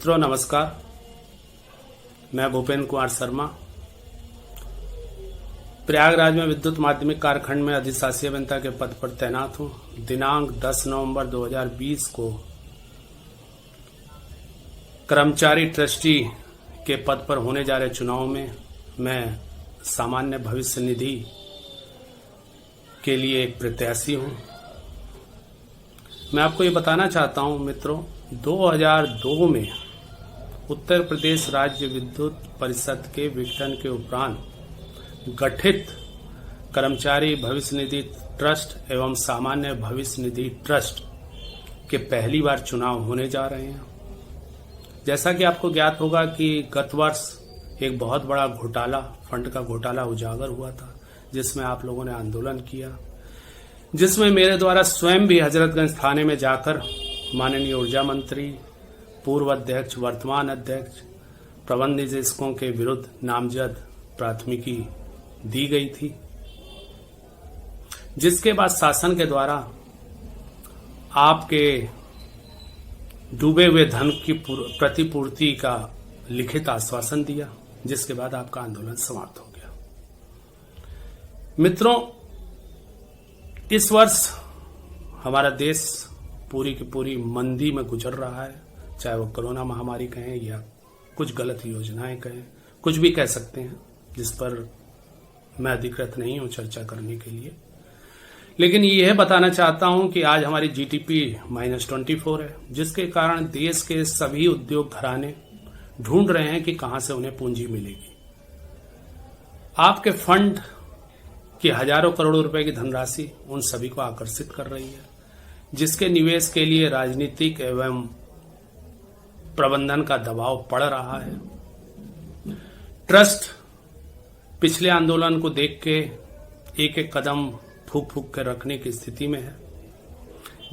मित्रों नमस्कार, मैं भूपेंद्र कुमार शर्मा प्रयागराज में विद्युत माध्यमिक कार्यखंड में अधिशासी अभियंता के पद पर तैनात हूं। दिनांक 10 नवंबर 2020 को कर्मचारी ट्रस्टी के पद पर होने जा रहे चुनाव में मैं सामान्य भविष्य निधि के लिए एक प्रत्याशी हूं। मैं आपको ये बताना चाहता हूं मित्रों, 2002 में उत्तर प्रदेश राज्य विद्युत परिषद के विघटन के उपरांत गठित कर्मचारी भविष्य निधि ट्रस्ट एवं सामान्य भविष्य निधि ट्रस्ट के पहली बार चुनाव होने जा रहे हैं। जैसा कि आपको ज्ञात होगा कि गत वर्ष एक बहुत बड़ा घोटाला, फंड का घोटाला उजागर हुआ था, जिसमें आप लोगों ने आंदोलन किया, जिसमें मेरे द्वारा स्वयं भी हजरतगंज थाने में जाकर माननीय ऊर्जा मंत्री, पूर्व अध्यक्ष, वर्तमान अध्यक्ष, प्रबंध निदेशकों के विरुद्ध नामजद प्राथमिकी दी गई थी, जिसके बाद शासन के द्वारा आपके डूबे हुए धन की प्रतिपूर्ति का लिखित आश्वासन दिया, जिसके बाद आपका आंदोलन समाप्त हो गया। मित्रों, इस वर्ष हमारा देश पूरी की पूरी मंदी में गुजर रहा है, चाहे वो कोरोना महामारी कहें या कुछ गलत योजनाएं कहें, कुछ भी कह सकते हैं, जिस पर मैं अधिकृत नहीं हूं चर्चा करने के लिए। लेकिन यह बताना चाहता हूं कि आज हमारी जीडीपी -24 है, जिसके कारण देश के सभी उद्योग घराने ढूंढ रहे हैं कि कहां से उन्हें पूंजी मिलेगी। आपके फंड की हजारों करोड़ों रुपए की धनराशि उन सभी को आकर्षित कर रही है, जिसके निवेश के लिए राजनीतिक एवं प्रबंधन का दबाव पड़ रहा है। ट्रस्ट पिछले आंदोलन को देख के एक एक कदम फूक फूक कर रखने की स्थिति में है,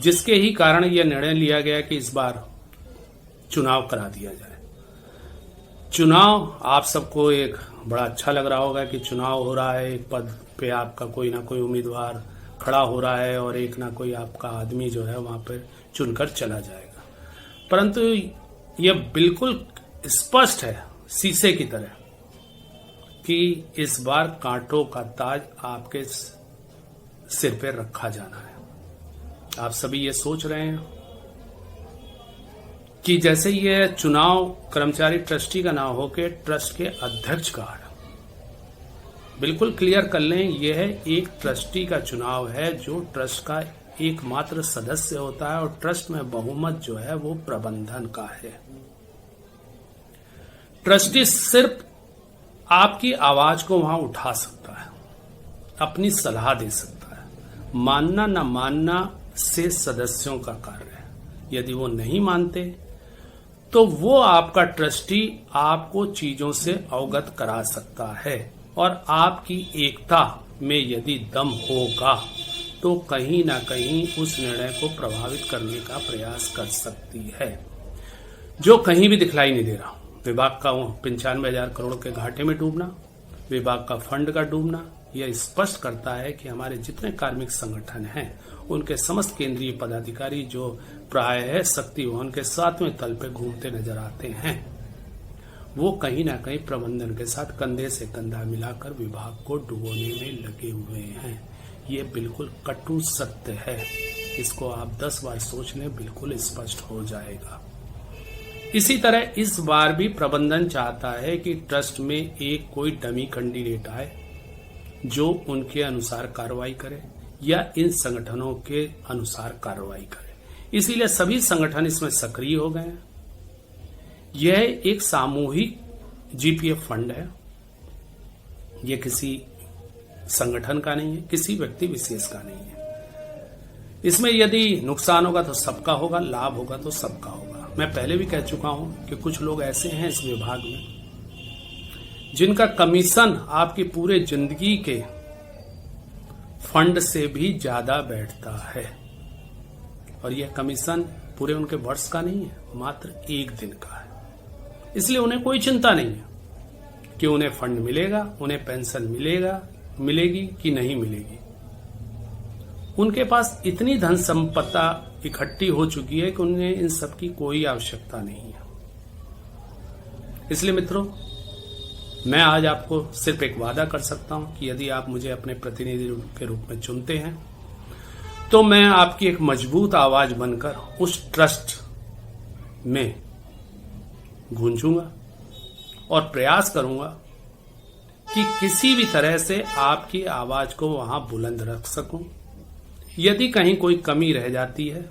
जिसके ही कारण यह निर्णय लिया गया कि इस बार चुनाव करा दिया जाए। चुनाव आप सबको एक बड़ा अच्छा लग रहा होगा कि चुनाव हो रहा है, एक पद पे आपका कोई ना कोई उम्मीदवार खड़ा हो रहा है और एक ना कोई आपका आदमी जो है वहां पर चुनकर चला जाएगा, परंतु यह बिल्कुल स्पष्ट है शीशे की तरह कि इस बार कांटों का ताज आपके सिर पर रखा जाना है। आप सभी ये सोच रहे हैं कि जैसे ये चुनाव कर्मचारी ट्रस्टी का ना होकर ट्रस्ट के अध्यक्ष का है। बिल्कुल क्लियर कर लें, यह एक ट्रस्टी का चुनाव है जो ट्रस्ट का एकमात्र सदस्य होता है, और ट्रस्ट में बहुमत जो है वो प्रबंधन का है। ट्रस्टी सिर्फ आपकी आवाज को वहां उठा सकता है, अपनी सलाह दे सकता है। मानना न मानना से सदस्यों का कार्य है। यदि वो नहीं मानते तो वो आपका ट्रस्टी आपको चीजों से अवगत करा सकता है, और आपकी एकता में यदि दम होगा तो कहीं ना कहीं उस निर्णय को प्रभावित करने का प्रयास कर सकती है, जो कहीं भी दिखलाई नहीं दे रहा। विभाग का 95,000 करोड़ के घाटे में डूबना, विभाग का फंड का डूबना, यह स्पष्ट करता है कि हमारे जितने कार्मिक संगठन हैं उनके समस्त केंद्रीय पदाधिकारी जो प्रायः शक्ति वहन के 7वें तल पे घूमते नजर आते हैं, वो कहीं ना कहीं प्रबंधन के साथ कंधे से कंधा मिलाकर विभाग को डुबोने में लगे हुए हैं। ये बिल्कुल कटु सत्य है, इसको आप 10 बार सोच लें, बिल्कुल स्पष्ट हो जाएगा। इसी तरह इस बार भी प्रबंधन चाहता है कि ट्रस्ट में एक कोई डमी कैंडिडेट आए जो उनके अनुसार कार्रवाई करे या इन संगठनों के अनुसार कार्रवाई करे। इसीलिए सभी संगठन इसमें सक्रिय हो गए हैं। यह एक सामूहिक जीपीएफ फंड है, यह किसी संगठन का नहीं है, किसी व्यक्ति विशेष का नहीं है। इसमें यदि नुकसान होगा तो सबका होगा, लाभ होगा तो सबका होगा। मैं पहले भी कह चुका हूं कि कुछ लोग ऐसे हैं इस विभाग में जिनका कमीशन आपकी पूरे जिंदगी के फंड से भी ज्यादा बैठता है, और यह कमीशन पूरे उनके वर्ष का नहीं है, मात्र एक दिन का है। इसलिए उन्हें कोई चिंता नहीं है कि उन्हें फंड मिलेगा, उन्हें पेंशन मिलेगी कि नहीं मिलेगी। उनके पास इतनी धन संपत्ति इकट्ठी हो चुकी है कि उन्हें इन सब की कोई आवश्यकता नहीं है। इसलिए मित्रों, मैं आज आपको सिर्फ एक वादा कर सकता हूं कि यदि आप मुझे अपने प्रतिनिधि के रूप में चुनते हैं तो मैं आपकी एक मजबूत आवाज बनकर उस ट्रस्ट में गूंजूंगा और प्रयास करूंगा कि किसी भी तरह से आपकी आवाज को वहां बुलंद रख सकूं। यदि कहीं कोई कमी रह जाती है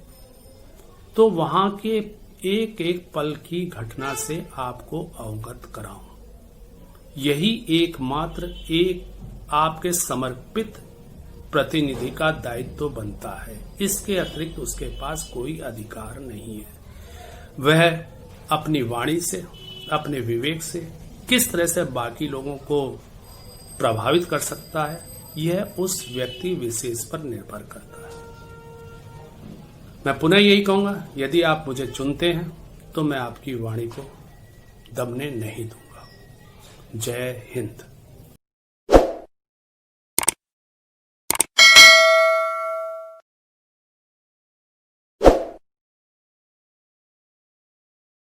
तो वहां के एक एक पल की घटना से आपको अवगत कराऊं। यही एकमात्र एक आपके समर्पित प्रतिनिधि का दायित्व बनता है। इसके अतिरिक्त उसके पास कोई अधिकार नहीं है। वह अपनी वाणी से, अपने विवेक से किस तरह से बाकी लोगों को प्रभावित कर सकता है, यह उस व्यक्ति विशेष पर निर्भर करता है। मैं पुनः यही कहूंगा, यदि आप मुझे चुनते हैं तो मैं आपकी वाणी को दबने नहीं दूंगा। जय हिंद।